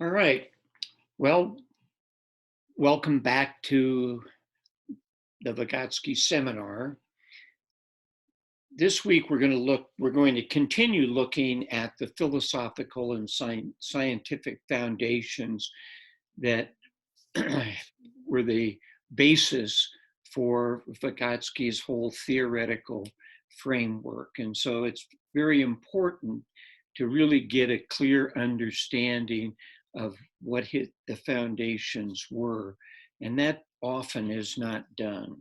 All right. Well, welcome back to the Vygotsky seminar. This week we're going to continue looking at the philosophical and scientific foundations that were the basis for Vygotsky's whole theoretical framework. And so it's very important to really get a clear understanding of what the foundations were. And that often is not done.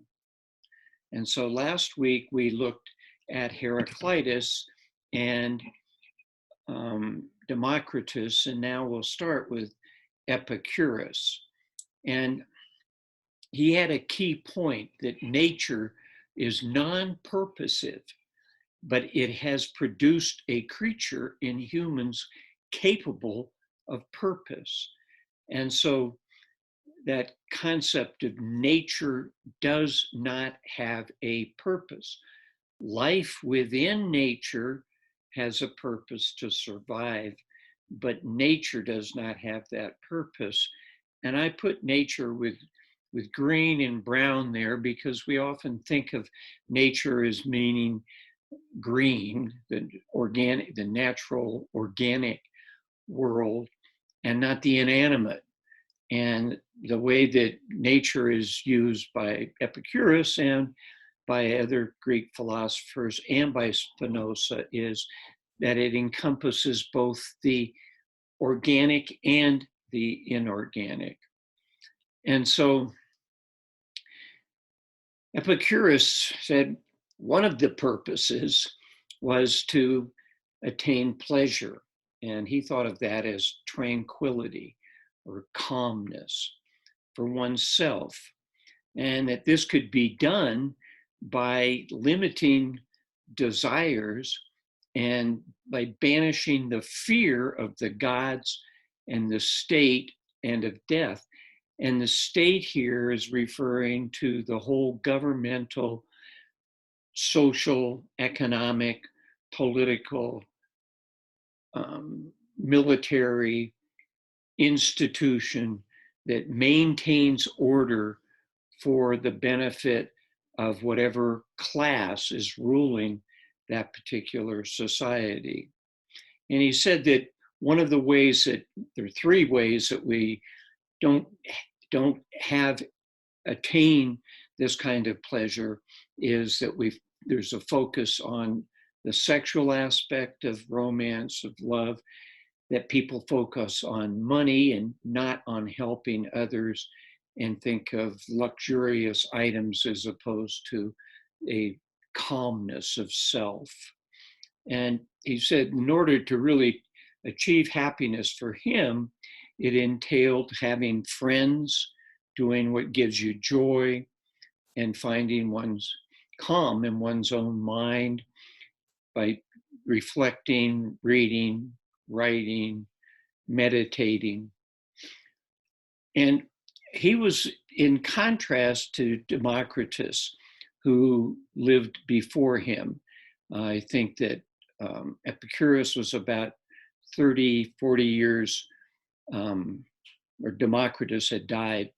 And so last week we looked at Heraclitus and Democritus, and now we'll start with Epicurus. And he had a key point that nature is non-purposive, but it has produced a creature in humans capable of purpose. And so that concept of nature does not have a purpose. Life within nature has a purpose to survive, but nature does not have that purpose. And I put nature with green and brown there because we often think of nature as meaning green, the natural organic world, and not the inanimate. And the way that nature is used by Epicurus and by other Greek philosophers and by Spinoza is that it encompasses both the organic and the inorganic. And so Epicurus said one of the purposes was to attain pleasure. And he thought of that as tranquility or calmness for oneself. And that this could be done by limiting desires and by banishing the fear of the gods and the state and of death. And the state here is referring to the whole governmental, social, economic, political, military institution that maintains order for the benefit of whatever class is ruling that particular society. And he said that one of the ways that there are three ways that we don't have attain this kind of pleasure is that there's a focus on the sexual aspect of romance, of love, that people focus on money and not on helping others and think of luxurious items as opposed to a calmness of self. And he said in order to really achieve happiness for him, it entailed having friends, doing what gives you joy, and finding one's calm in one's own mind by reflecting, reading, writing, meditating. And he was in contrast to Democritus, who lived before him. I think that Epicurus was about 30, 40 years, or Democritus had died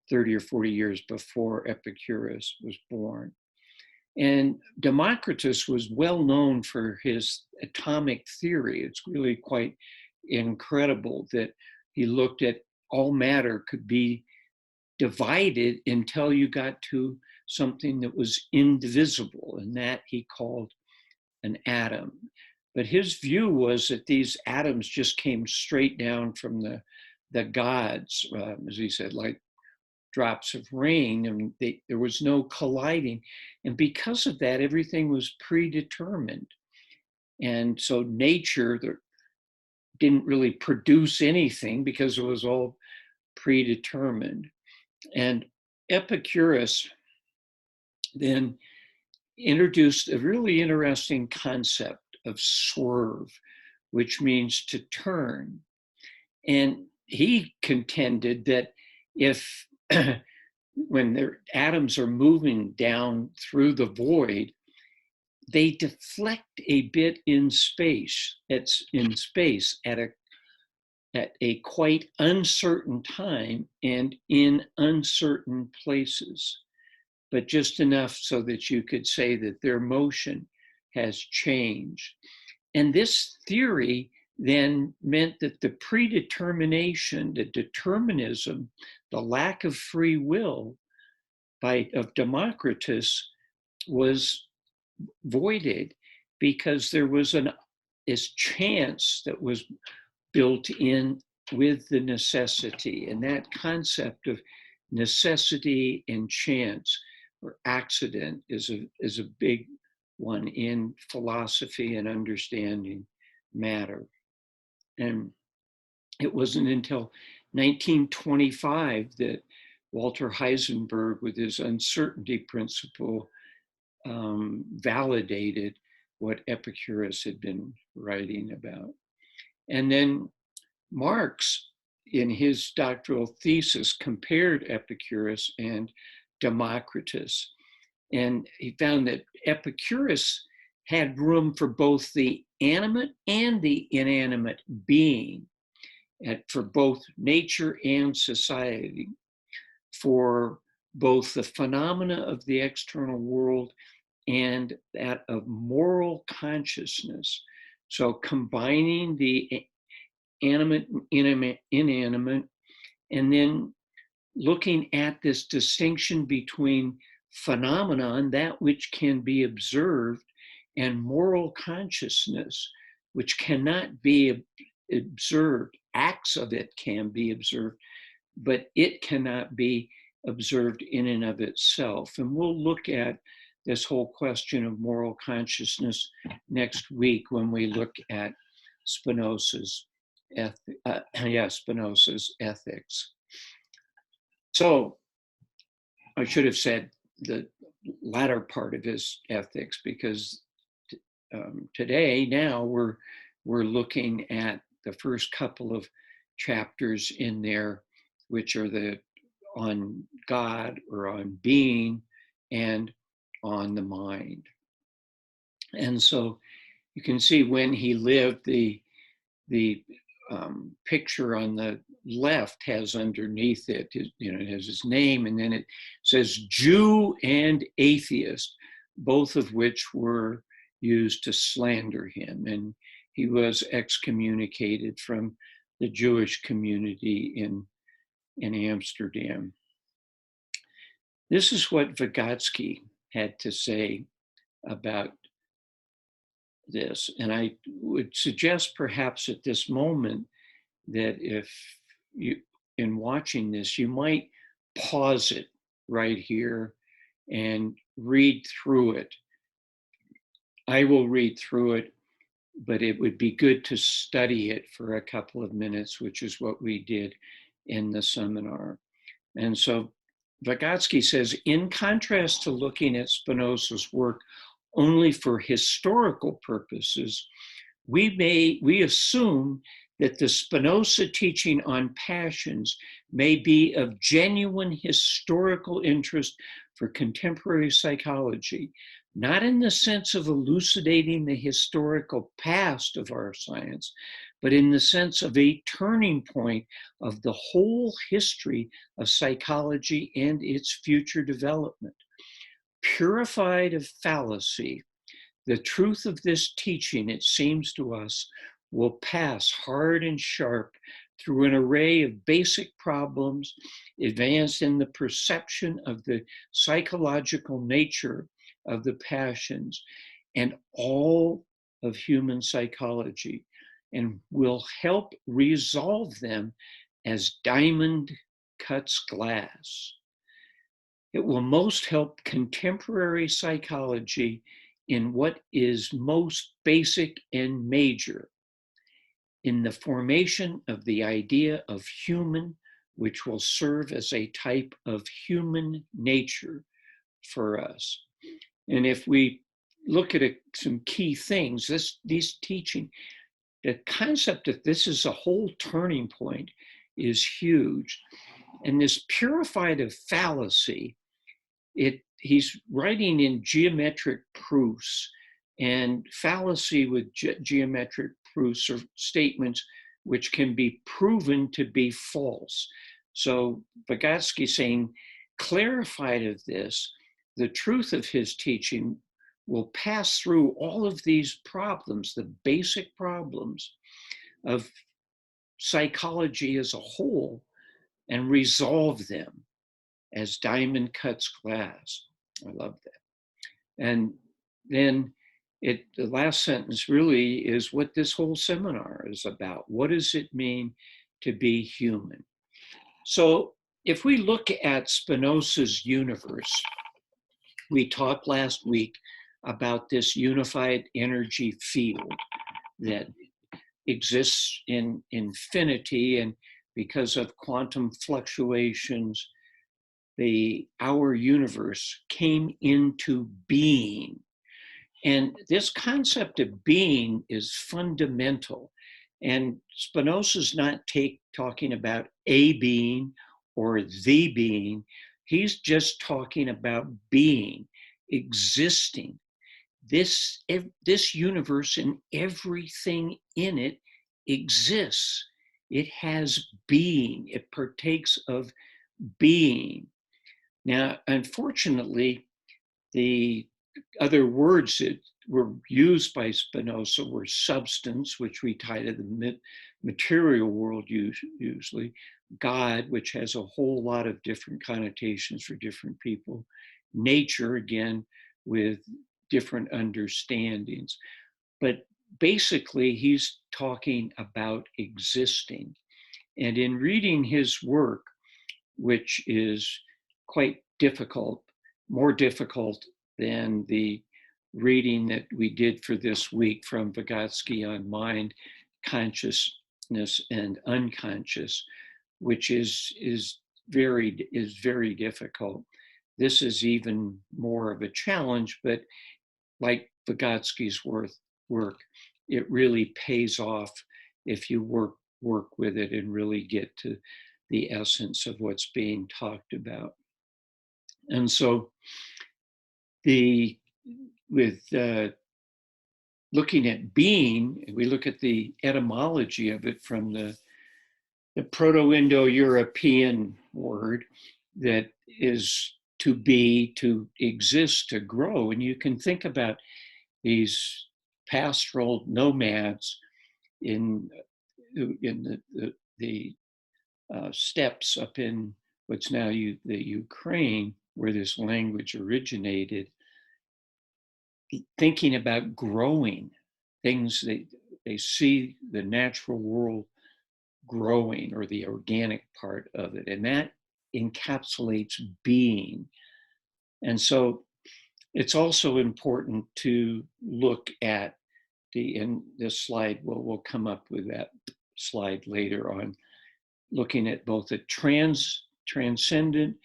30 or 40 years before Epicurus was born. And Democritus was well known for his atomic theory. It's really quite incredible that he looked at all matter could be divided until you got to something that was indivisible, and that he called an atom. But his view was that these atoms just came straight down from the gods, as he said, like drops of rain, and there was no colliding. And because of that, everything was predetermined. And so nature didn't really produce anything because it was all predetermined. And Epicurus then introduced a really interesting concept of swerve, which means to turn. And he contended that if when their atoms are moving down through the void, they deflect a bit in space. It's in space at a at a quite uncertain time and in uncertain places, but just enough so that you could say that their motion has changed. And this theory then meant that the predetermination, the determinism, the lack of free will of Democritus was voided, because there was this chance that was built in with the necessity. And that concept of necessity and chance or accident is a big one in philosophy and understanding matter. And it wasn't until 1925 that Walter Heisenberg, with his uncertainty principle, validated what Epicurus had been writing about. And then Marx, in his doctoral thesis, compared Epicurus and Democritus. And he found that Epicurus had room for both the animate and the inanimate being, for both nature and society, for both the phenomena of the external world and that of moral consciousness. So combining the animate, inanimate, and then looking at this distinction between phenomenon, that which can be observed, and moral consciousness, which cannot be observed. Acts of it can be observed, but it cannot be observed in and of itself. And we'll look at this whole question of moral consciousness next week when we look at Spinoza's ethics. So I should have said the latter part of his ethics, because today now we're looking at the first couple of chapters in there, which are on God, or on being, and on the mind. And so you can see when he lived, the picture on the left has underneath it, it has his name, and then it says Jew and atheist, both of which were used to slander him. And he was excommunicated from the Jewish community in Amsterdam. This is what Vygotsky had to say about this. And I would suggest perhaps at this moment that if you, in watching this, you might pause it right here and read through it. I will read through it, but it would be good to study it for a couple of minutes, which is what we did in the seminar. And so Vygotsky says, in contrast to looking at Spinoza's work only for historical purposes, we assume that the Spinoza teaching on passions may be of genuine historical interest for contemporary psychology, not in the sense of elucidating the historical past of our science, but in the sense of a turning point of the whole history of psychology and its future development. Purified of fallacy, the truth of this teaching, it seems to us, will pass hard and sharp through an array of basic problems advanced in the perception of the psychological nature of the passions and all of human psychology, and will help resolve them as diamond cuts glass. It will most help contemporary psychology in what is most basic and major, in the formation of the idea of human, which will serve as a type of human nature for us. And if we look at some key things, these teaching, the concept that this is a whole turning point is huge. And this purified of fallacy, he's writing in geometric proofs, and fallacy with geometric proofs are statements which can be proven to be false. So Vygotsky saying, clarified of this, the truth of his teaching will pass through all of these problems, the basic problems of psychology as a whole, and resolve them as diamond cuts glass. I love that. And then the last sentence really is what this whole seminar is about. What does it mean to be human? So if we look at Spinoza's universe, we talked last week about this unified energy field that exists in infinity, and because of quantum fluctuations, our universe came into being. And this concept of being is fundamental. And Spinoza's not talking about a being or the being. He's just talking about being, existing. This universe and everything in it exists. It has being. It partakes of being. Now, unfortunately, the other words that were used by Spinoza were substance, which we tie to the material world usually, God, which has a whole lot of different connotations for different people, nature, again, with different understandings. But basically, he's talking about existing. And in reading his work, which is quite difficult, more difficult than the reading that we did for this week from Vygotsky on mind, consciousness, and unconscious, which is very difficult. This is even more of a challenge, but like Vygotsky's work, it really pays off if you work with it and really get to the essence of what's being talked about. And so with looking at being, we look at the etymology of it from the Proto-Indo-European word that is to be, to exist, to grow. And you can think about these pastoral nomads in the steppes up in what's now the Ukraine, where this language originated, thinking about growing things. They see the natural world growing, or the organic part of it, and that encapsulates being. And so it's also important to look at in this slide, we'll come up with that slide later on, looking at both a transcendent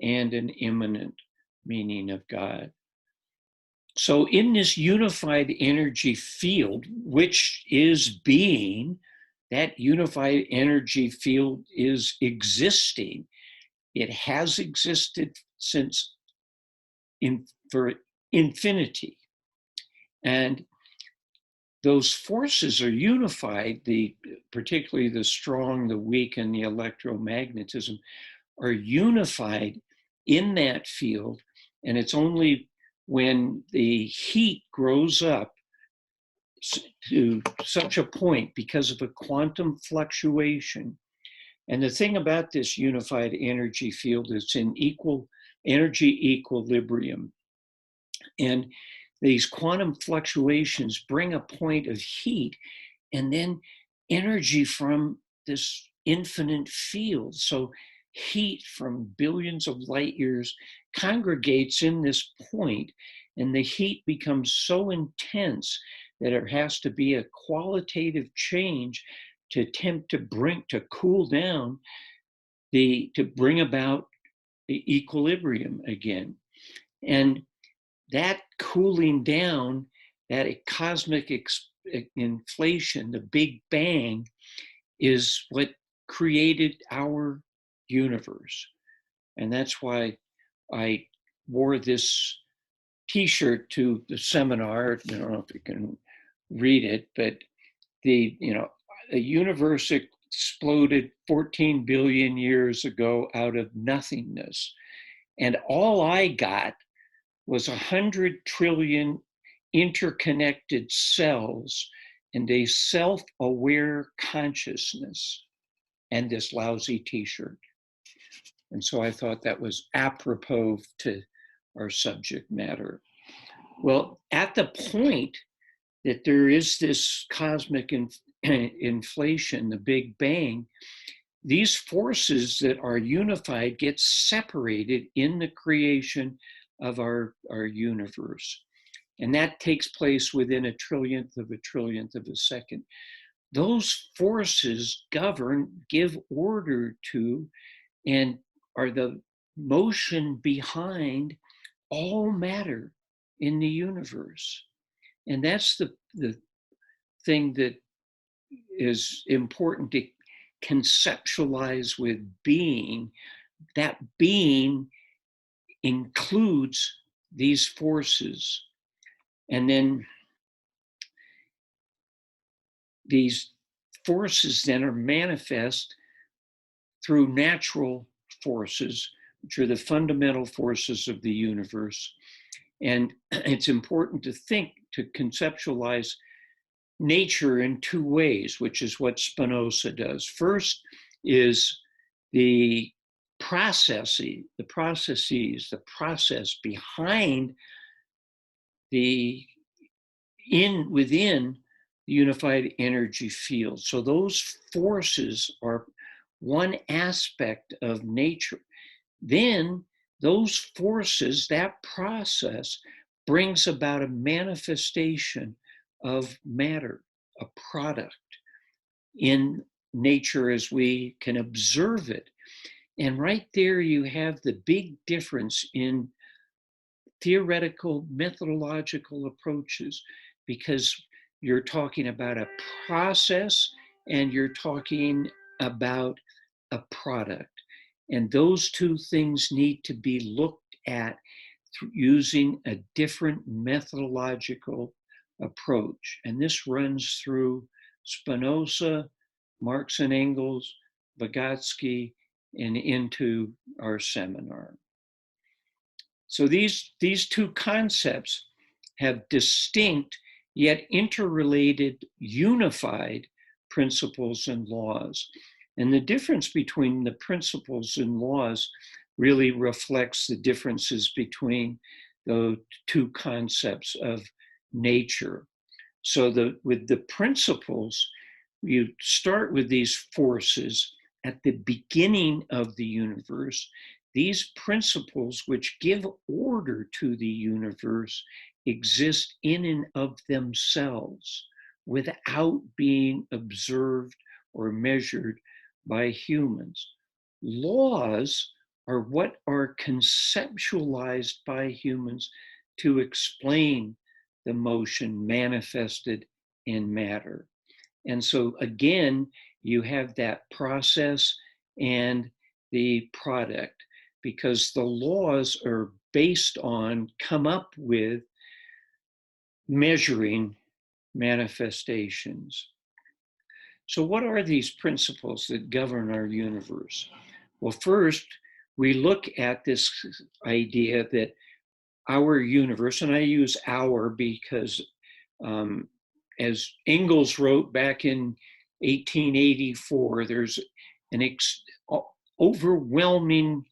and an immanent meaning of God. So in this unified energy field, which is being, that unified energy field is existing. It has existed since for infinity. And those forces are unified, particularly the strong, the weak, and the electromagnetism are unified in that field. And it's only when the heat grows up to such a point because of a quantum fluctuation. And the thing about this unified energy field is it's in energy equilibrium. And these quantum fluctuations bring a point of heat and then energy from this infinite field. So heat from billions of light years congregates in this point, and the heat becomes so intense that there has to be a qualitative change to attempt to cool down to bring about the equilibrium again. And that cooling down, that cosmic inflation, the Big Bang, is what created our universe. And that's why I wore this T-shirt to the seminar. I don't know if you can read it, but the universe exploded 14 billion years ago out of nothingness. And all I got was 100 trillion interconnected cells and a self-aware consciousness and this lousy t-shirt. And so I thought that was apropos to our subject matter. Well, at the point that there is this cosmic inflation, the Big Bang, these forces that are unified get separated in the creation of our universe. And that takes place within a trillionth of a second. Those forces govern, give order to, and are the motion behind all matter in the universe. And that's the thing that is important to conceptualize with being. That being includes these forces. And then these forces then are manifest through natural forces, which are the fundamental forces of the universe. And it's important to conceptualize nature in two ways, which is what Spinoza does. First is the process behind within the unified energy field. So those forces are one aspect of nature. Then those forces, that process, brings about a manifestation of matter, a product in nature as we can observe it. And right there you have the big difference in theoretical, methodological approaches, because you're talking about a process and you're talking about a product. And those two things need to be looked at using a different methodological approach. And this runs through Spinoza, Marx and Engels, Vygotsky, and into our seminar. So these two concepts have distinct yet interrelated, unified principles and laws. And the difference between the principles and laws really reflects the differences between the two concepts of nature. So with the principles, you start with these forces at the beginning of the universe. These principles, which give order to the universe, exist in and of themselves without being observed or measured by humans. Laws are what are conceptualized by humans to explain the motion manifested in matter. And so again, you have that process and the product, because the laws are based on, come up with measuring manifestations. So what are these principles that govern our universe? Well, first, we look at this idea that our universe, and I use our because as Engels wrote back in 1884, there's an overwhelming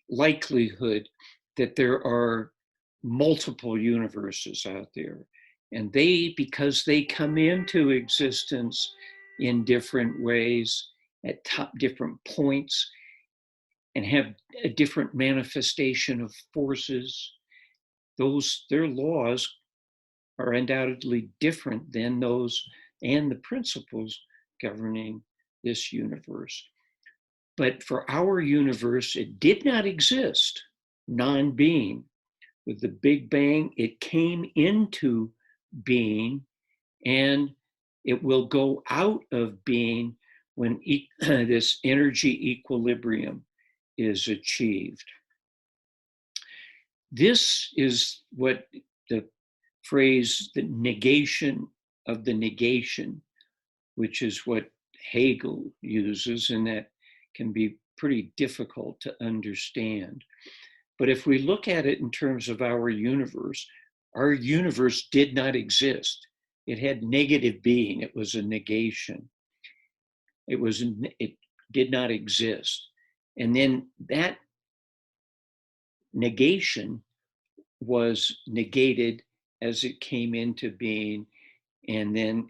likelihood that there are multiple universes out there. And because they come into existence in different ways at different points and have a different manifestation of forces, their laws are undoubtedly different than those and the principles governing this universe. But for our universe, it did not exist non-being. With the Big Bang, it came into being, and it will go out of being when this energy equilibrium is achieved. This is what the phrase, the negation of the negation, which is what Hegel uses, and that can be pretty difficult to understand. But if we look at it in terms of our universe did not exist. It had negative being. It was a negation. It did not exist. And then that negation was negated as it came into being, and then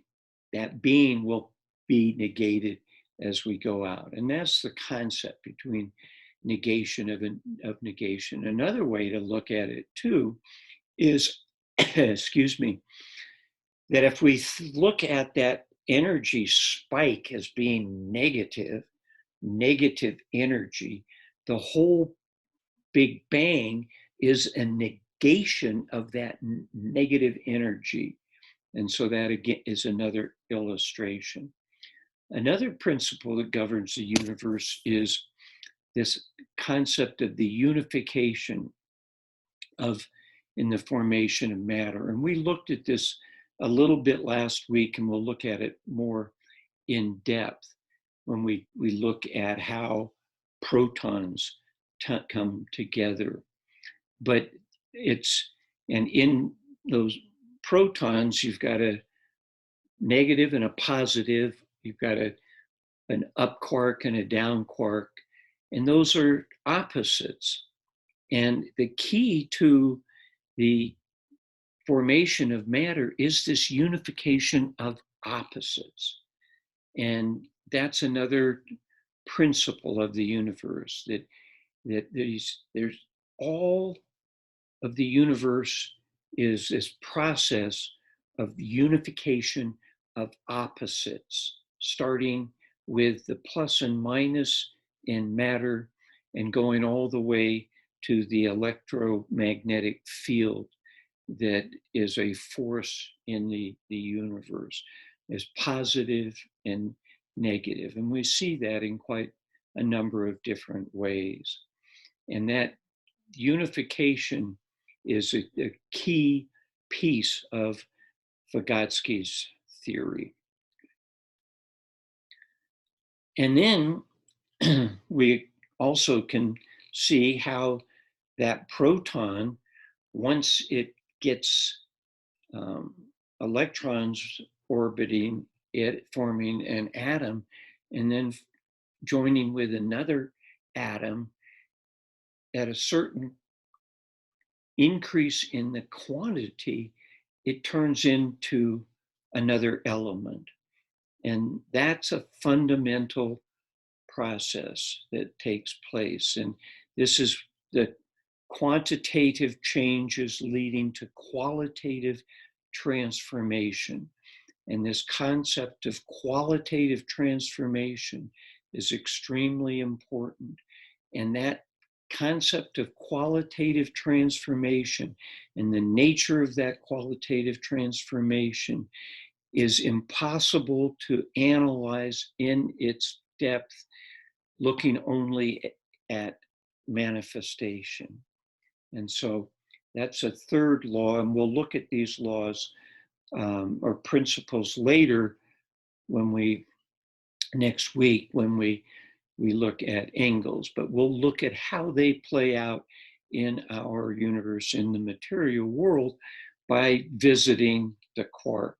that being will be negated as we go out. And that's the concept between negation of negation. Another way to look at it too is, excuse me, that if we look at that energy spike as being negative energy, the whole Big Bang is a negation of that negative energy. And so that again is another illustration. Another principle that governs the universe is this concept of the unification of in the formation of matter. And we looked at this a little bit last week, and we'll look at it more in depth when we look at how protons come together. But and in those protons, you've got a negative and a positive, you've got an up quark and a down quark, and those are opposites. And the key to the formation of matter is this unification of opposites. And that's another principle of the universe, that there's all of the universe is this process of unification of opposites, starting with the plus and minus in matter and going all the way to the electromagnetic field that is a force in the universe. There's positive and negative. And we see that in quite a number of different ways. And that unification is a key piece of Vygotsky's theory. And then we also can see how that proton, once it gets electrons orbiting it, forming an atom, and then joining with another atom, at a certain increase in the quantity, it turns into another element. And that's a fundamental process that takes place. And this is the quantitative changes leading to qualitative transformation. And this concept of qualitative transformation is extremely important. And that concept of qualitative transformation and the nature of that qualitative transformation is impossible to analyze in its depth, looking only at manifestation. And so that's a third law, and we'll look at these laws or principles later next week when we look at Engels, but we'll look at how they play out in our universe, in the material world, by visiting the quark.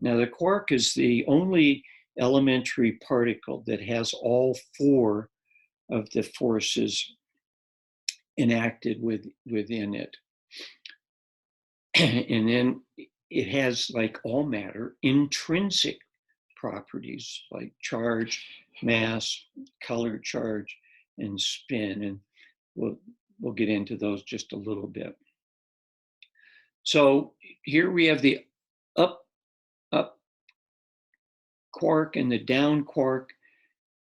Now, the quark is the only elementary particle that has all four of the forces enacted within it. And then it has, like all matter, intrinsic properties like charge, mass, color charge, and spin. And we'll get into those just a little bit. So here we have the up quark and the down quark,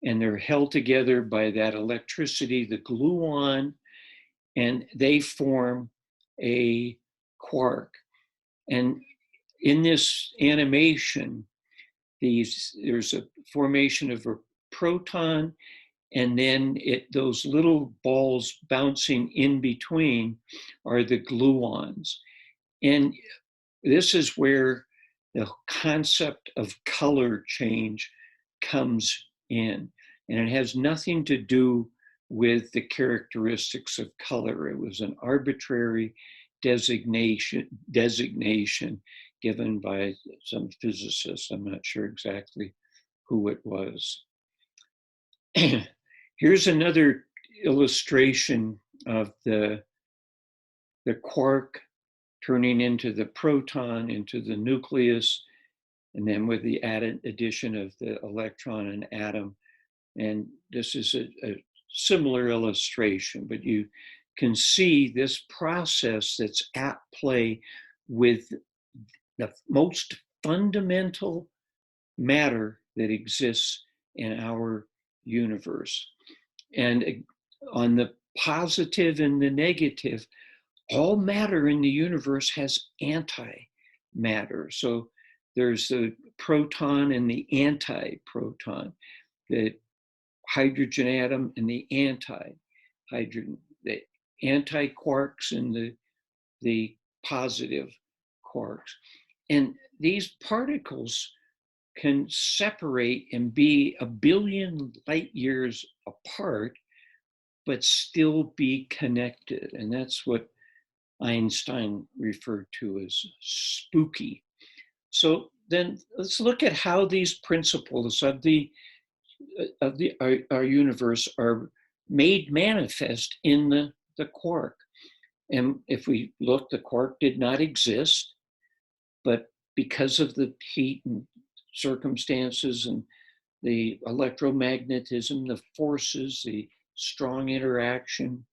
and they're held together by that electricity, the gluon, and they form a quark. And in this animation, there's a formation of a proton, and then those little balls bouncing in between are the gluons. And this is where the concept of color change comes in. And it has nothing to do with the characteristics of color. It was an arbitrary designation given by some physicist. I'm not sure exactly who it was. Here's another illustration of the quark turning into the proton, into the nucleus, and then with the addition of the electron and atom. And this is a similar illustration, but you can see this process that's at play with the most fundamental matter that exists in our universe. And on the positive and the negative, all matter in the universe has antimatter. So there's the proton and the antiproton, the hydrogen atom and the anti-hydrogen, the anti-quarks and the positive quarks. And these particles can separate and be a billion light years apart, but still be connected. And that's what Einstein referred to as spooky. So then let's look at how these principles of our universe are made manifest in the quark. And if we look, the quark did not exist, but because of the heat and circumstances and the electromagnetism, the forces, the strong interaction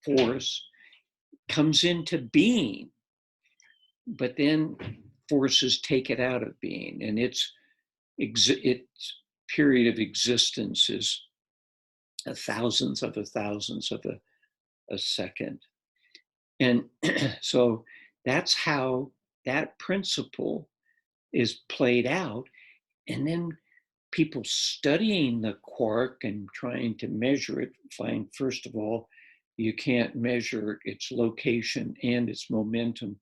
force comes into being, but then forces take it out of being, and its period of existence is a thousandth of a second. And so that's how that principle is played out. And then people studying the quark and trying to measure it find, first of all, you can't measure its location and its momentum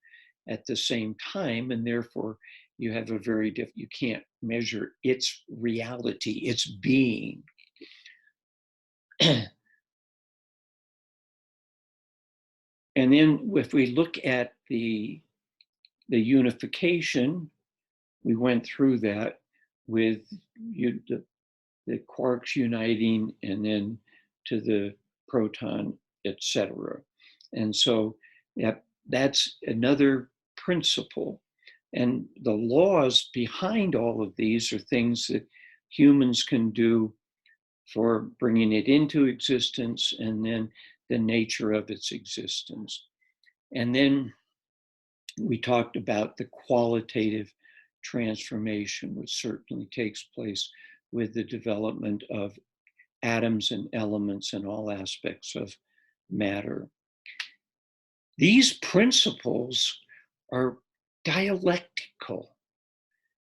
at the same time, and therefore you have you can't measure its reality, its being. And then if we look at the unification, we went through that with the quarks uniting and then to the proton, etc. And so that's another principle. And the laws behind all of these are things that humans can do for bringing it into existence, and then the nature of its existence. And then we talked about the qualitative transformation, which certainly takes place with the development of atoms and elements and all aspects of matter. These principles are dialectical.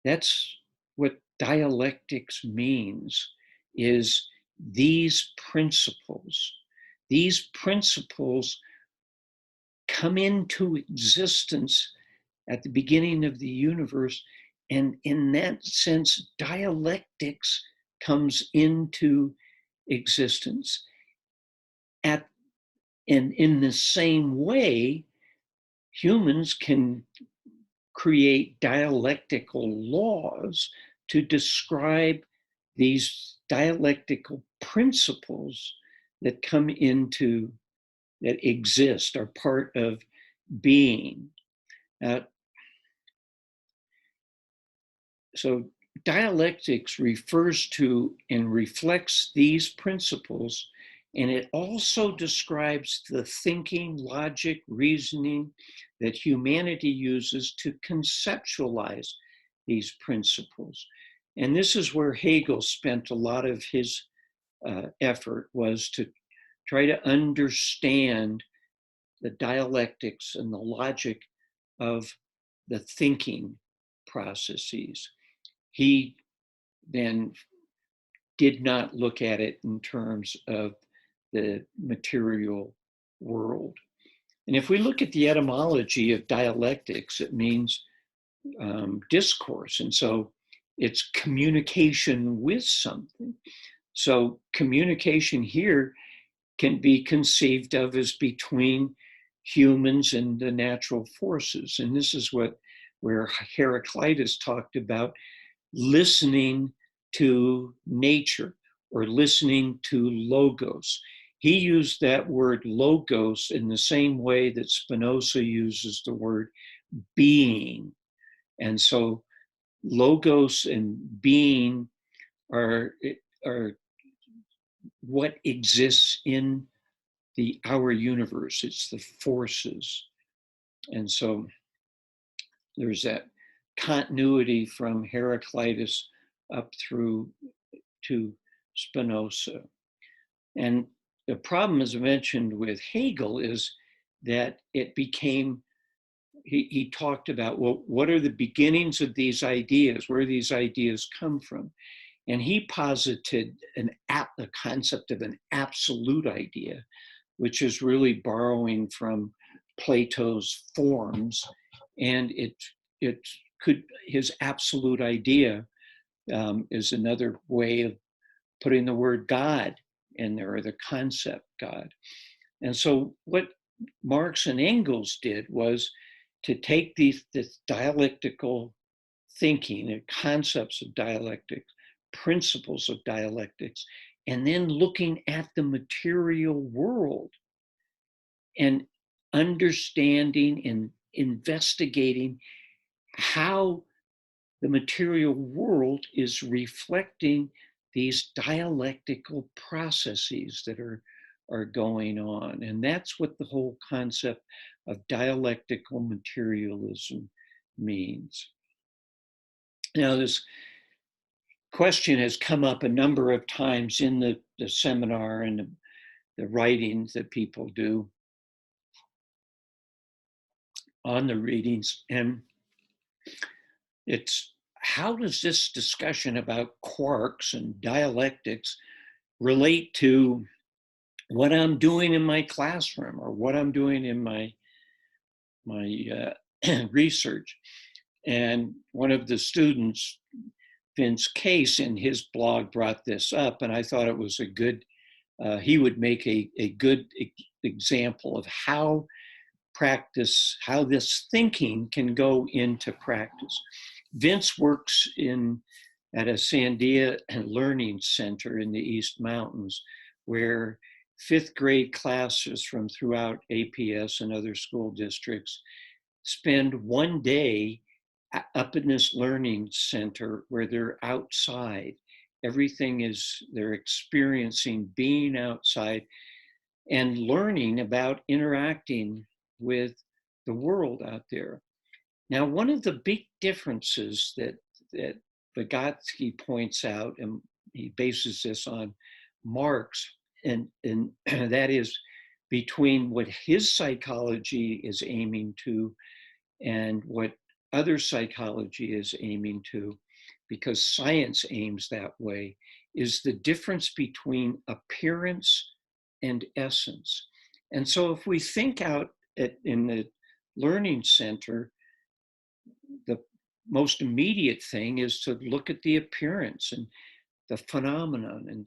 That's what dialectics means, is these principles. These principles come into existence at the beginning of the universe, and in that sense, dialectics comes into existence. And in the same way, humans can create dialectical laws to describe these dialectical principles that come into, that exist, are part of being. So dialectics refers to and reflects these principles, and it also describes the thinking, logic, reasoning that humanity uses to conceptualize these principles. And this is where Hegel spent a lot of his effort, was to try to understand the dialectics and the logic of the thinking processes. He then did not look at it in terms of the material world. And if we look at the etymology of dialectics, it means discourse. And so it's communication with something. So communication here can be conceived of as between humans and the natural forces. And this is where Heraclitus talked about listening to nature or listening to logos. He used that word logos in the same way that Spinoza uses the word being. And so logos and being are what exists in our universe. It's the forces. And so there's that continuity from Heraclitus up through to Spinoza. And the problem, as I mentioned with Hegel, is that it became, he talked about, well, what are the beginnings of these ideas? Where do these ideas come from? And he posited the concept of an absolute idea, which is really borrowing from Plato's forms. And his absolute idea is another way of putting the word God in there, or the concept God. And so what Marx and Engels did was to take this dialectical thinking, the concepts of dialectics, principles of dialectics, and then looking at the material world and understanding and investigating how the material world is reflecting these dialectical processes that are going on. And that's what the whole concept of dialectical materialism means. Now, this question has come up a number of times in the seminar and the writings that people do on the readings. And it's, how does this discussion about quarks and dialectics relate to what I'm doing in my classroom or what I'm doing in my research? And one of the students, Vince Case, in his blog brought this up, and I thought it was a good, he would make a good example of how this thinking can go into practice. Vince works at a Sandia Learning Center in the East Mountains, where fifth grade classes from throughout APS and other school districts spend one day up in this learning center where they're outside. Everything is, they're experiencing being outside and learning about interacting with the world out there. Now, one of the big differences that Vygotsky points out, and he bases this on Marx, and that is between what his psychology is aiming to and what other psychology is aiming to, because science aims that way, is the difference between appearance and essence. And so if we think out in the learning center, the most immediate thing is to look at the appearance and the phenomenon and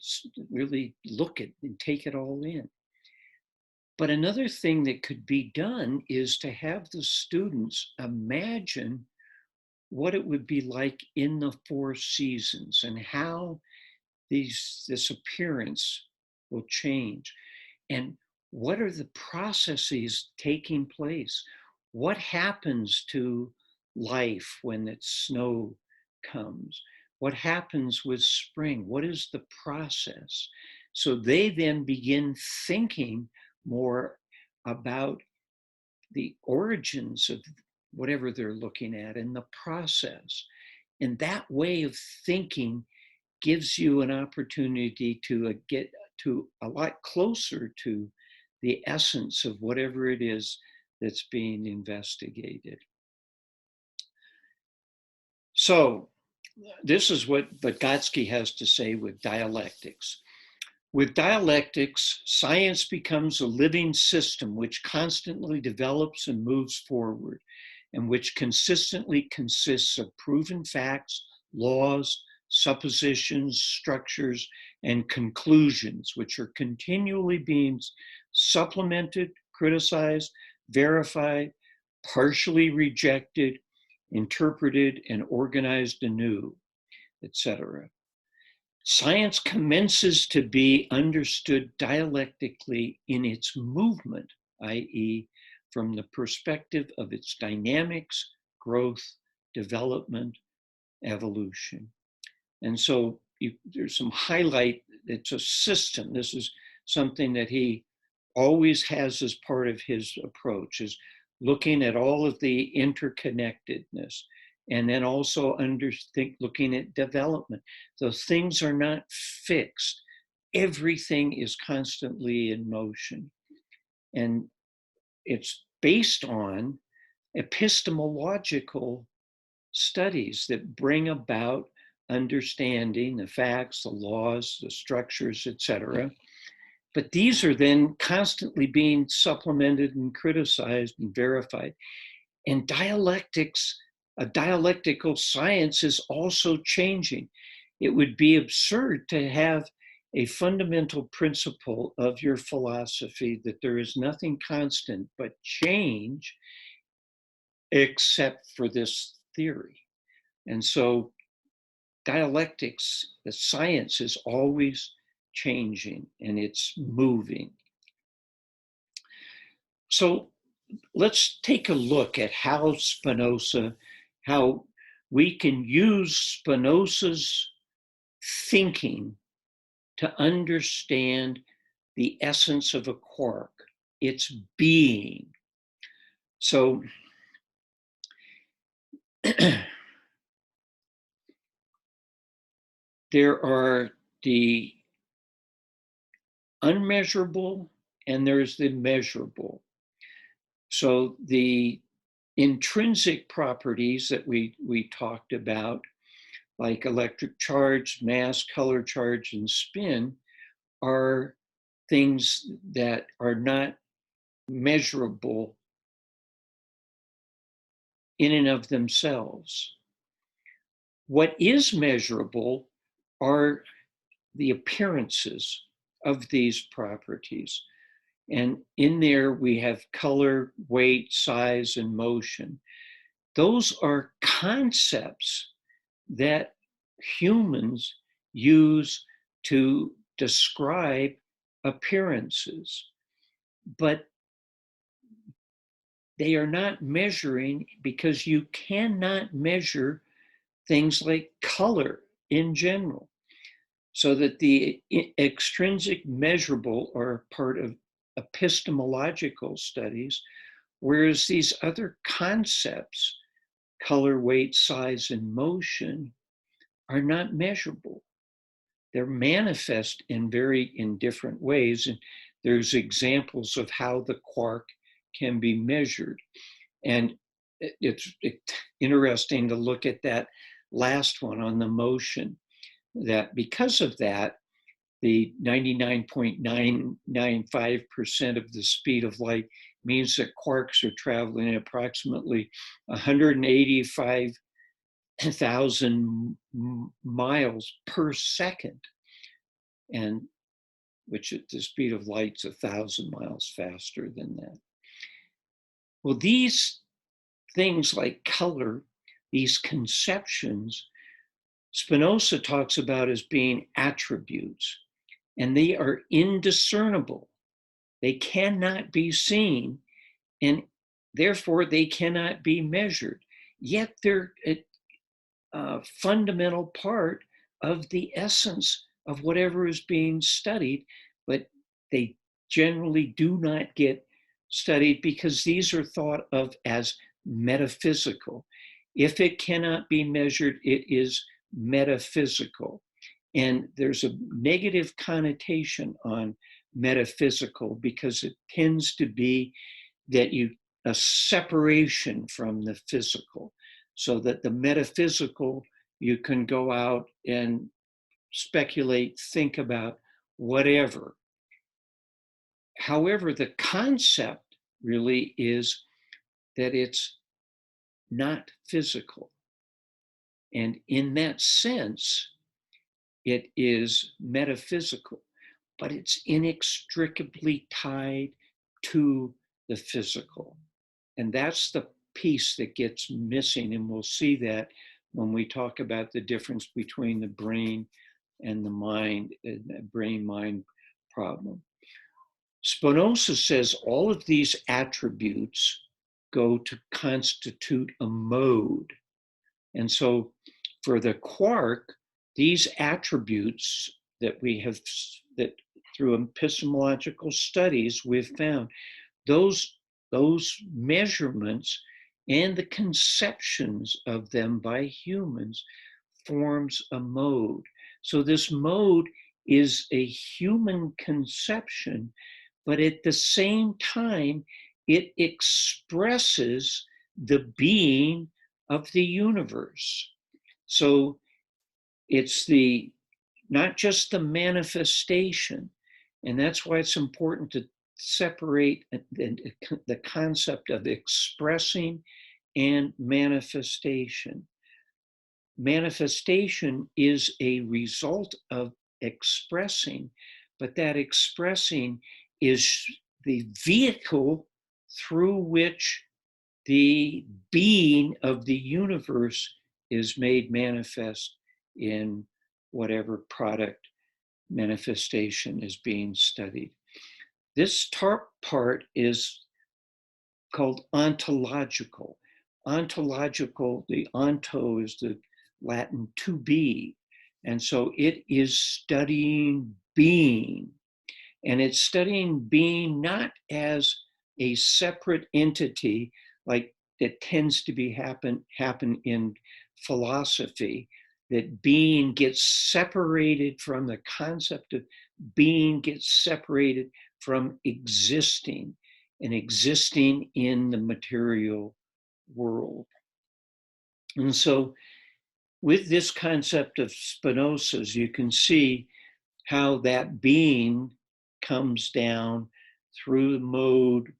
really look at and take it all in. But another thing that could be done is to have the students imagine what it would be like in the four seasons and how this appearance will change. And what are the processes taking place? What happens to life when the snow comes? What happens with spring? What is the process? So they then begin thinking more about the origins of whatever they're looking at and the process. And that way of thinking gives you an opportunity to get to a lot closer to the essence of whatever it is that's being investigated. So this is what Vygotsky has to say with dialectics. With dialectics, science becomes a living system which constantly develops and moves forward. and which consistently consists of proven facts, laws, suppositions, structures, and conclusions, which are continually being supplemented, criticized, verified, partially rejected, interpreted, and organized anew, etc. Science commences to be understood dialectically in its movement, i.e., from the perspective of its dynamics, growth, development, evolution. And so there's some highlight. It's a system. This is something that he always has as part of his approach, is looking at all of the interconnectedness, and then also looking at development. Those things are not fixed. Everything is constantly in motion. And it's based on epistemological studies that bring about understanding the facts, the laws, the structures, etc. But these are then constantly being supplemented and criticized and verified. And dialectics, a dialectical science is also changing. It would be absurd to have a fundamental principle of your philosophy that there is nothing constant but change except for this theory. And so dialectics, the science is always changing and it's moving. So let's take a look at how we can use Spinoza's thinking to understand the essence of a quark, its being. So there are the unmeasurable and there's the measurable. So the intrinsic properties that we talked about, like electric charge, mass, color charge, and spin, are things that are not measurable in and of themselves. What is measurable are the appearances of these properties. And in there we have color, weight, size, and motion. Those are concepts that humans use to describe appearances, but they are not measuring, because you cannot measure things like color in general. So that the extrinsic measurable are part of epistemological studies, whereas these other concepts, color, weight, size, and motion, are not measurable. They're manifest in different ways. And there's examples of how the quark can be measured. And it's interesting to look at that last one on the motion, that because of that, the 99.995% of the speed of light means that quarks are traveling at approximately 185,000 miles per second, and which at the speed of light's 1,000 miles faster than that. Well, these things like color, these conceptions, Spinoza talks about as being attributes, and they are indiscernible. They cannot be seen, and therefore they cannot be measured. Yet they're a fundamental part of the essence of whatever is being studied, but they generally do not get studied because these are thought of as metaphysical. If it cannot be measured, it is metaphysical. And there's a negative connotation on metaphysical because it tends to be that a separation from the physical, so that the metaphysical, you can go out and speculate, think about whatever. However, the concept really is that it's not physical. And in that sense, it is metaphysical, but it's inextricably tied to the physical. And that's the piece that gets missing. And we'll see that when we talk about the difference between the brain and the mind, and the brain-mind problem. Spinoza says all of these attributes go to constitute a mode. And so for the quark, these attributes that we have, that through epistemological studies we've found, those measurements and the conceptions of them by humans forms a mode. So this mode is a human conception, but at the same time, it expresses the being of the universe. So it's not just the manifestation, and that's why it's important to separate the concept of expressing and manifestation. Manifestation is a result of expressing, but that expressing is the vehicle through which the being of the universe is made manifest in whatever product manifestation is being studied. This part is called ontological. Ontological, the onto is the Latin to be. And so it is studying being. And it's studying being not as a separate entity like that tends to be happen in philosophy, that being gets separated from the concept of being, gets separated from existing and existing in the material world. And so with this concept of Spinoza's, you can see how that being comes down through the mode,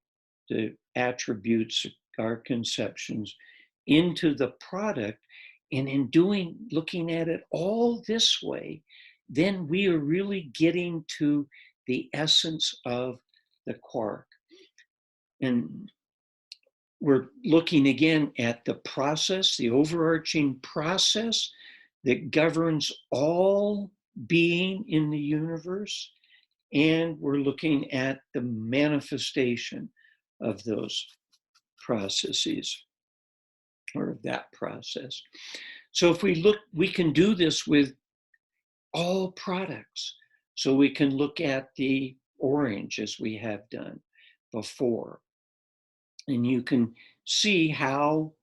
the attributes, our conceptions, into the product. And in looking at it all this way, then we are really getting to the essence of the quark. And we're looking again at the process, the overarching process that governs all being in the universe. And we're looking at the manifestation of those processes, or that process. So if we look, we can do this with all products. So we can look at the orange as we have done before. And you can see how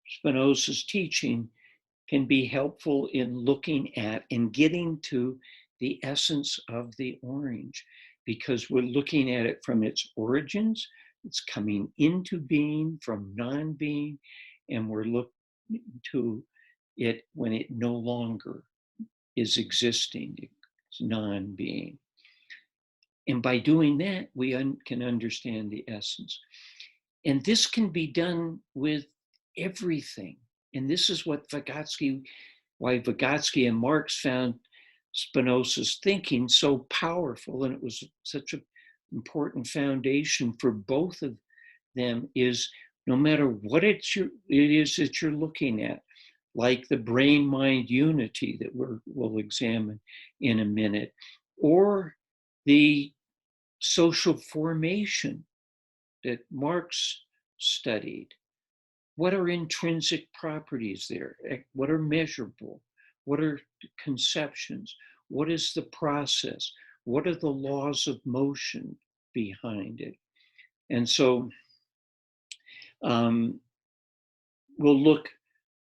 Spinoza's teaching can be helpful in looking at and getting to the essence of the orange, because we're looking at it from its origins, it's coming into being from non-being, and we're looking to it when it no longer is existing, it's non-being. And by doing that, we can understand the essence. And this can be done with everything. And this is what why Vygotsky and Marx found Spinoza's thinking so powerful, and it was such an important foundation for both of them, is no matter what it is that you're looking at, like the brain-mind unity that we'll examine in a minute, or the social formation that Marx studied. What are intrinsic properties there? What are measurable? What are conceptions? What is the process? What are the laws of motion behind it? And so we'll look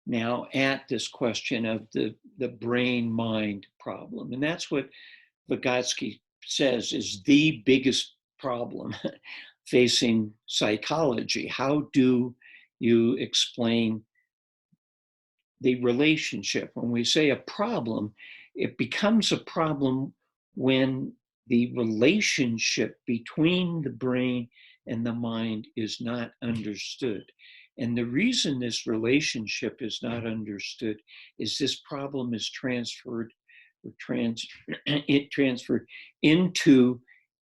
now at this question of the brain-mind problem. And that's what Vygotsky says is the biggest problem facing psychology. How do you explain the relationship? When we say a problem, it becomes a problem when the relationship between the brain and the mind is not understood. And the reason this relationship is not understood is this problem is transferred or it transferred into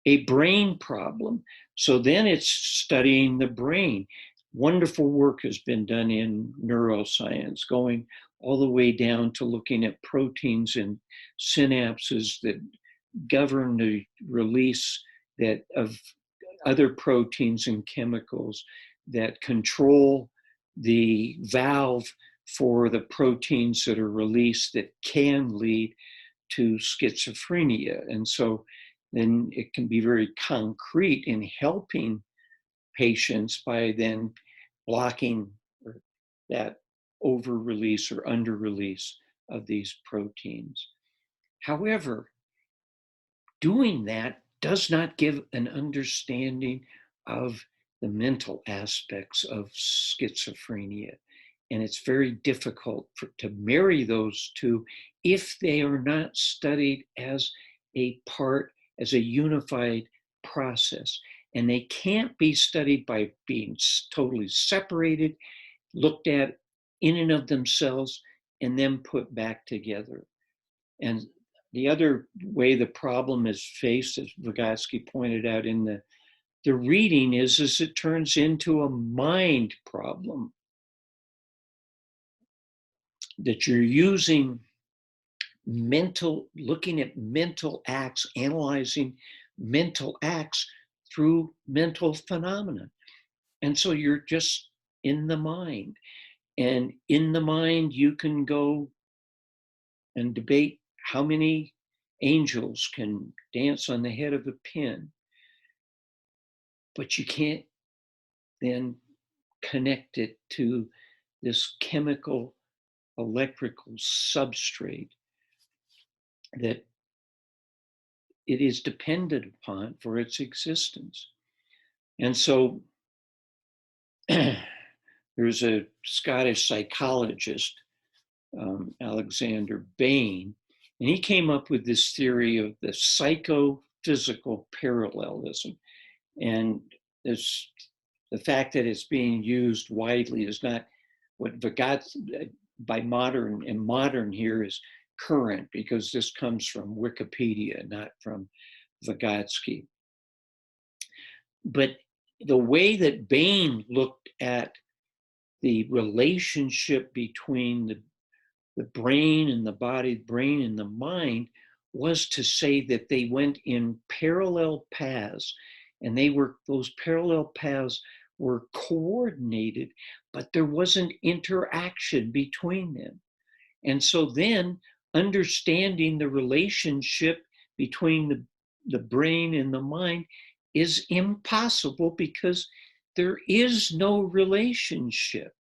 a brain problem. So then it's studying the brain. Wonderful work has been done in neuroscience, going all the way down to looking at proteins and synapses that govern the release that of other proteins and chemicals that control the valve for the proteins that are released that can lead to schizophrenia. And so then it can be very concrete in helping patients by then blocking that over release or under release of these proteins. However, doing that does not give an understanding of the mental aspects of schizophrenia. And it's very difficult to marry those two if they are not studied as a part, as a unified process. And they can't be studied by being totally separated, looked at in and of themselves, and then put back together. And the other way the problem is faced, as Vygotsky pointed out in the reading, is it turns into a mind problem. That you're using looking at mental acts, analyzing mental acts through mental phenomena. And so you're just in the mind. And in the mind, you can go and debate how many angels can dance on the head of a pin. But you can't then connect it to this chemical, electrical substrate that it is dependent upon for its existence. And so there's a Scottish psychologist, Alexander Bain, and he came up with this theory of the psychophysical parallelism. And this, the fact that it's being used widely is not what Vygotsky, by modern here is current, because this comes from Wikipedia, not from Vygotsky. But the way that Bain looked at the relationship between the brain and the body, brain and the mind, was to say that they went in parallel paths, and those parallel paths were coordinated, but there wasn't interaction between them. And so then understanding the relationship between the brain and the mind is impossible, because there is no relationship,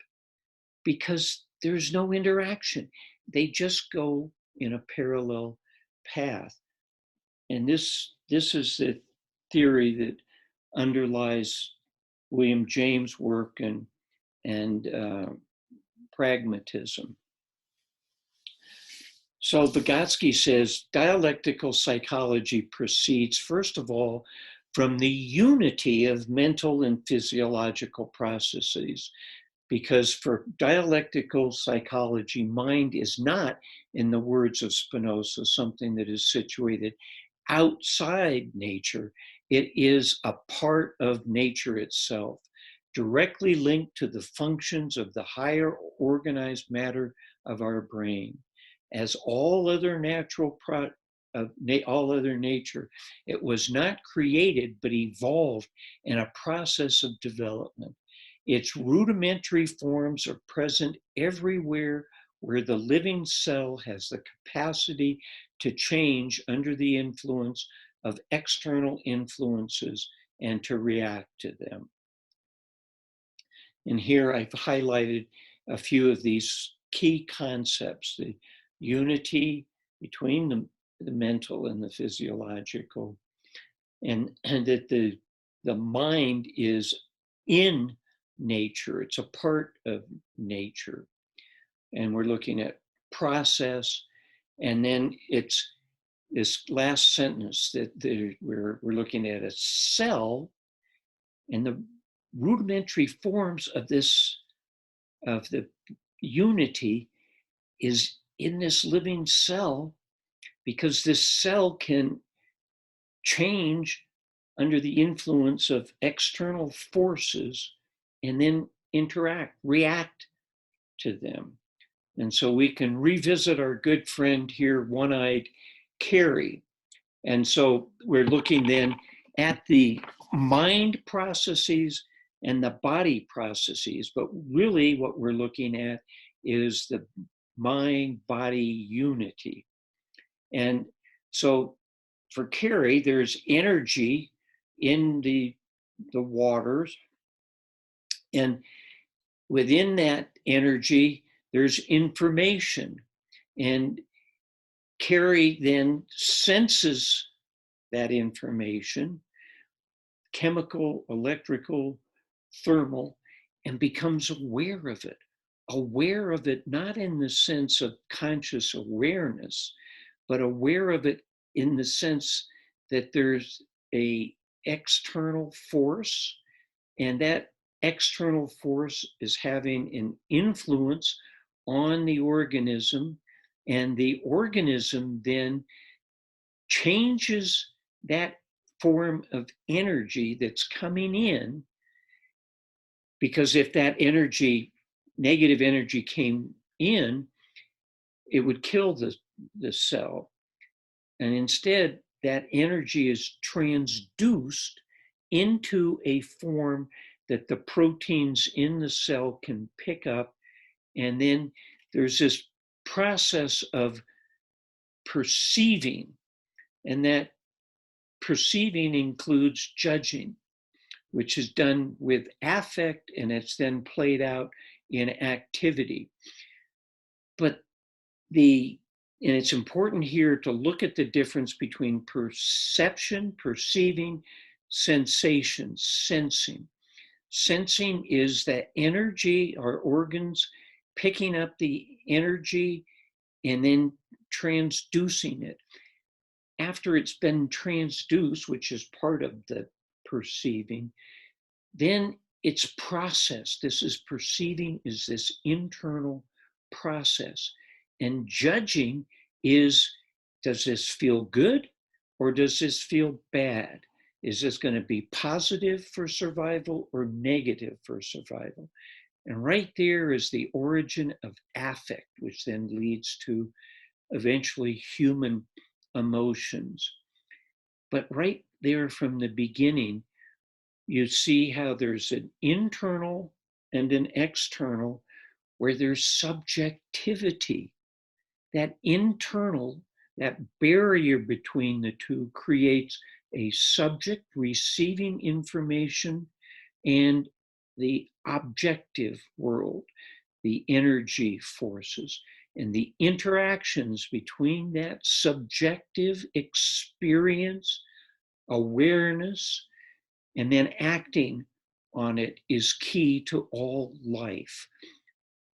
because there's no interaction. They just go in a parallel path. And this is the theory that underlies William James' work and pragmatism. So Vygotsky says dialectical psychology proceeds, first of all, from the unity of mental and physiological processes, because for dialectical psychology, mind is not, in the words of Spinoza, something that is situated outside nature. It is a part of nature itself, directly linked to the functions of the higher organized matter of our brain. As all other all other nature, it was not created but evolved in a process of development. Its rudimentary forms are present everywhere where the living cell has the capacity to change under the influence of external influences and to react to them. And here I've highlighted a few of these key concepts: the unity between the mental and the physiological, and that the mind is in nature, it's a part of nature. And we're looking at process, and then it's this last sentence that we're looking at a cell and the rudimentary forms of this of the unity is in this living cell, because this cell can change under the influence of external forces and then react to them. And so we can revisit our good friend here, one-eyed Carrie. And so we're looking then at the mind processes and the body processes, but really what we're looking at is the mind-body unity. And so for Carrie, there's energy in the waters, and within that energy, there's information. And Carrie then senses that information, chemical, electrical, thermal, and becomes aware of it. Aware of it, not in the sense of conscious awareness, but aware of it in the sense that there's a external force, and that external force is having an influence on the organism, and the organism then changes that form of energy that's coming in, because if that energy, negative energy, came in, it would kill the cell. And instead, that energy is transduced into a form that the proteins in the cell can pick up. And then there's this process of perceiving, and that perceiving includes judging, which is done with affect, and it's then played out in activity. But and it's important here to look at the difference between perception, perceiving, sensation, sensing. Sensing is that energy, our organs picking up the energy and then transducing it. After it's been transduced, which is part of the perceiving, then it's processed. This is perceiving, is this internal process. And judging is, does this feel good or does this feel bad? Is this going to be positive for survival or negative for survival? And right there is the origin of affect, which then leads to eventually human emotions. But right there from the beginning, you see how there's an internal and an external, where there's subjectivity. That internal, that barrier between the two, creates a subject receiving information and the objective world, the energy forces, and the interactions between that subjective experience, awareness, and then acting on it is key to all life.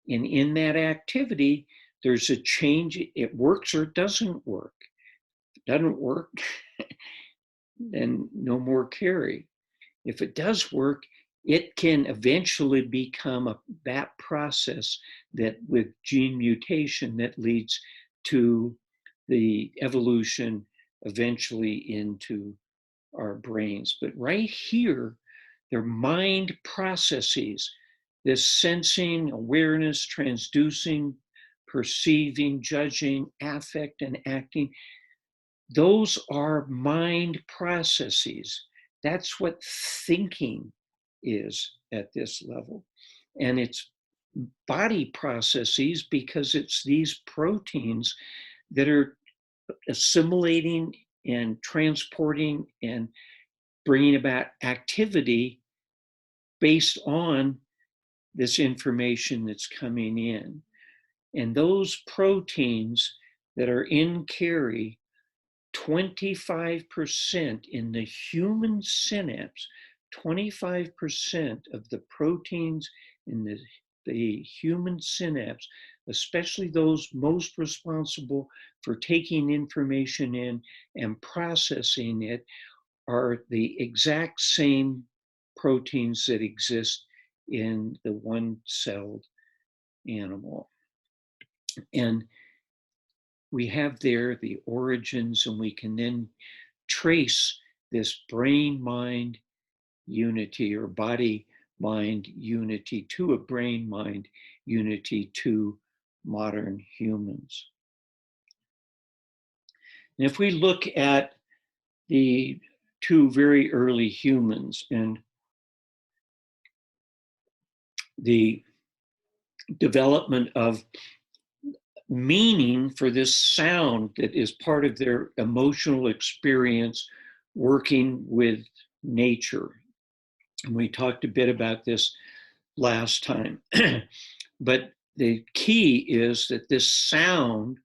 And in that activity, there's a change. It works or it doesn't work. If it doesn't work, then no more Carrie. If it does work, it can eventually become that process that with gene mutation that leads to the evolution eventually into our brains. But right here, they're mind processes, this sensing, awareness, transducing, perceiving, judging, affect, and acting. Those are mind processes. That's what thinking is at this level. And it's body processes because it's these proteins that are assimilating and transporting and bringing about activity based on this information that's coming in. And those proteins that are in Carrie, 25% in the human synapse, 25% of the proteins in the human synapse, especially those most responsible for taking information in and processing it, are the exact same proteins that exist in the one-celled animal. And we have there the origins, and we can then trace this brain-mind unity or body-mind unity to a brain-mind unity to modern humans. And if we look at the two very early humans and the development of meaning for this sound that is part of their emotional experience working with nature. And we talked a bit about this last time. But the key is that this sound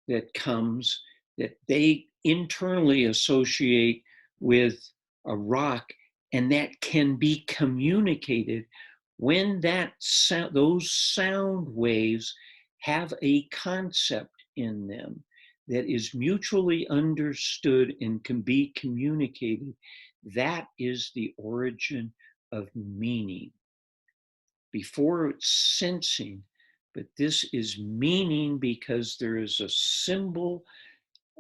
that comes, that they internally associate with a rock, and that can be communicated when those sound waves have a concept in them that is mutually understood and can be communicated. That is the origin of meaning. Before it's sensing, but this is meaning because there is a symbol,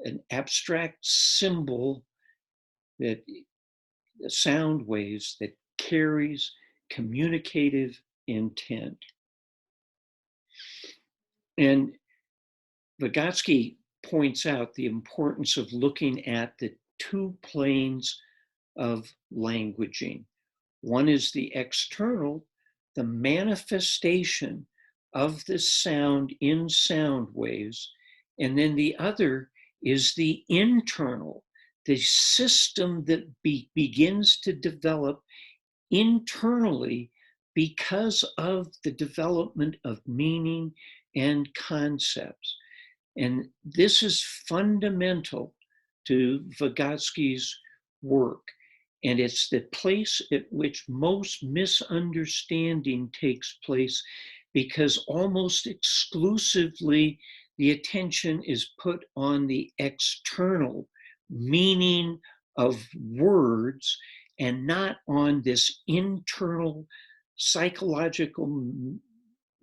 an abstract symbol, that the sound waves that carries communicative intent. And Vygotsky points out the importance of looking at the two planes of languaging. One is the external, the manifestation of the sound in sound waves, and then the other is the internal, the system that begins to develop internally because of the development of meaning and concepts. And this is fundamental to Vygotsky's work. And it's the place at which most misunderstanding takes place, because almost exclusively the attention is put on the external meaning of words and not on this internal psychological,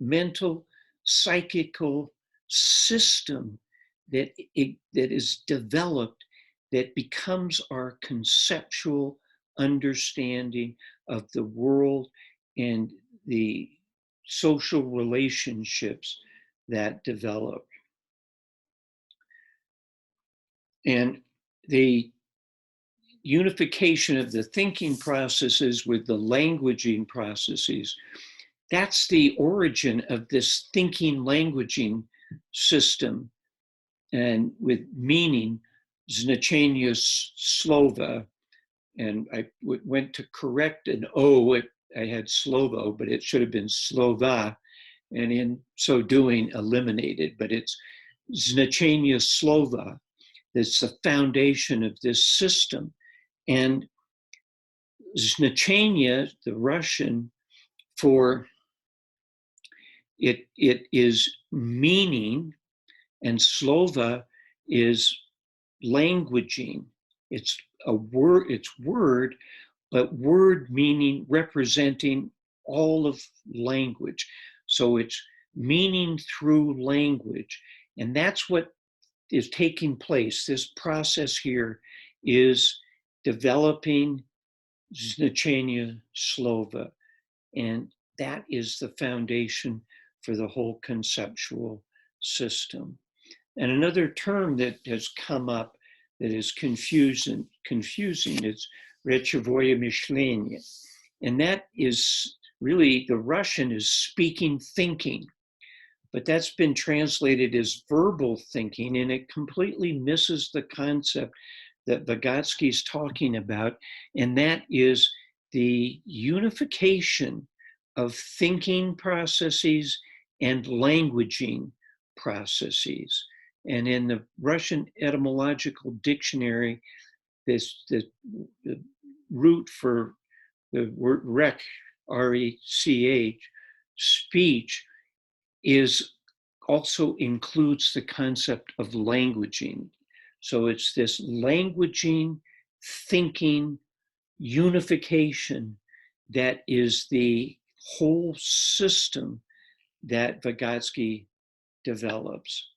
mental, psychical system that is developed, that becomes our conceptual understanding of the world and the social relationships that develop. And the unification of the thinking processes with the languaging processes, that's the origin of this thinking languaging system. And with meaning, značenje slova, and I went to correct an O, I had slovo, but it should have been slova, and in so doing eliminated, but it's značenje slova. That's the foundation of this system. And značenje, the Russian for it is meaning, and slova is languaging. It's a word, it's word, but word meaning representing all of language. So it's meaning through language. And that's what is taking place. This process here is developing značenje slova. And that is the foundation for the whole conceptual system. And another term that has come up that is confusing is rечевое мышление. And that is really, the Russian is speaking thinking, but that's been translated as verbal thinking, and it completely misses the concept that Vygotsky is talking about, and that is the unification of thinking processes and languaging processes. And in the Russian etymological dictionary, the root for the word rech, R-E-C-H, speech, also includes the concept of languaging. So it's this languaging, thinking, unification that is the whole system that Vygotsky develops.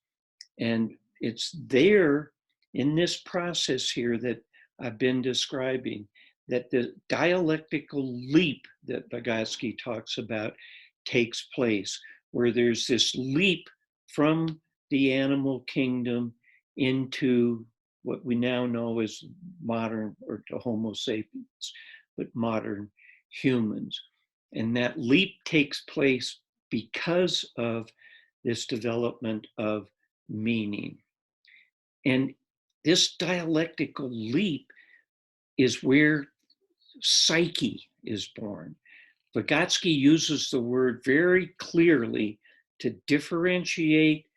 And it's there in this process here that I've been describing, that the dialectical leap that Vygotsky talks about takes place, where there's this leap from the animal kingdom into what we now know as modern, or Homo sapiens, but modern humans. And that leap takes place because of this development of meaning. And this dialectical leap is where psyche is born. Vygotsky uses the word very clearly to differentiate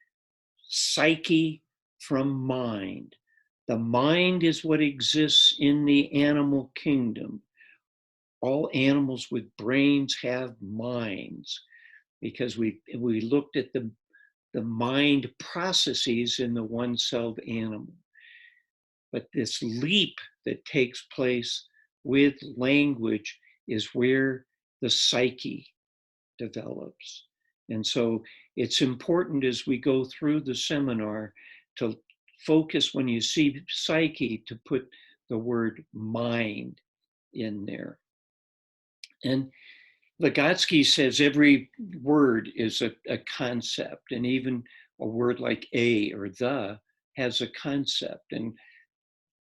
psyche from mind. The mind is what exists in the animal kingdom. All animals with brains have minds, because we looked at the mind processes in the one-celled animal. But this leap that takes place with language is where the psyche develops. And so it's important as we go through the seminar to focus, when you see psyche, to put the word mind in there. And Vygotsky says every word is a concept, and even a word like a or the has a concept. And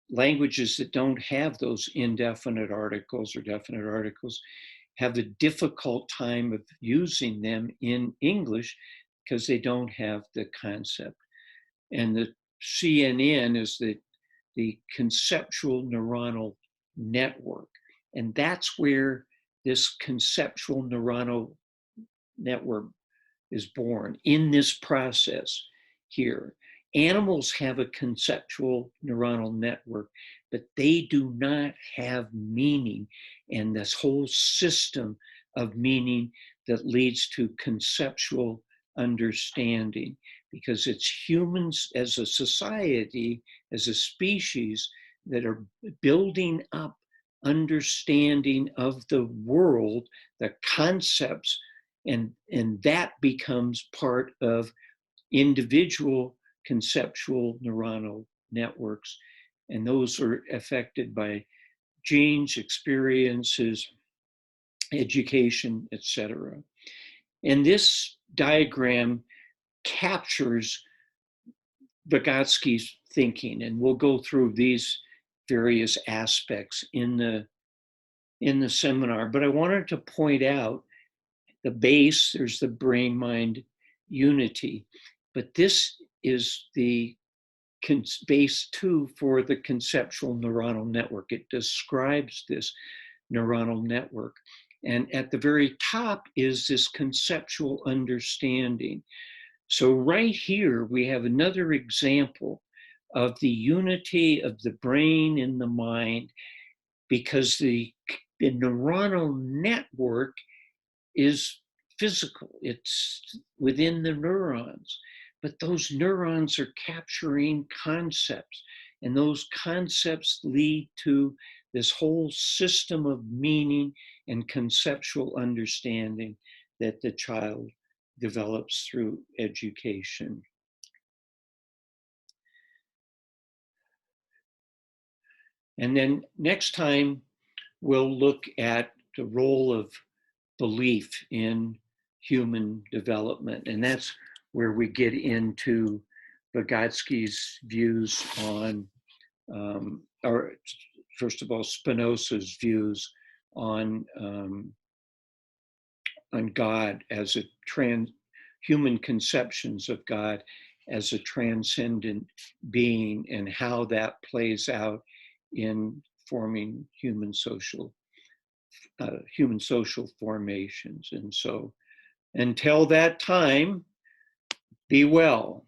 languages that don't have those indefinite articles or definite articles have a difficult time of using them in English because they don't have the concept. And the CNN is the conceptual neuronal network. And that's where this conceptual neuronal network is born, in this process here. Animals have a conceptual neuronal network, but they do not have meaning, and this whole system of meaning that leads to conceptual understanding, because it's humans as a society, as a species, that are building up understanding of the world, the concepts, and that becomes part of individual conceptual neuronal networks. And those are affected by genes, experiences, education, etc. And this diagram captures Vygotsky's thinking, and we'll go through these various aspects in the seminar. But I wanted to point out the base, there's the brain-mind unity. But this is the base too for the conceptual neuronal network. It describes this neuronal network. And at the very top is this conceptual understanding. So right here, we have another example of the unity of the brain and the mind, because the neuronal network is physical, it's within the neurons, but those neurons are capturing concepts, and those concepts lead to this whole system of meaning and conceptual understanding that the child develops through education. And then next time, we'll look at the role of belief in human development. And that's where we get into Vygotsky's views on, or first of all, Spinoza's views on God as a human conceptions of God as a transcendent being, and how that plays out in forming human social formations. And so until that time, be well.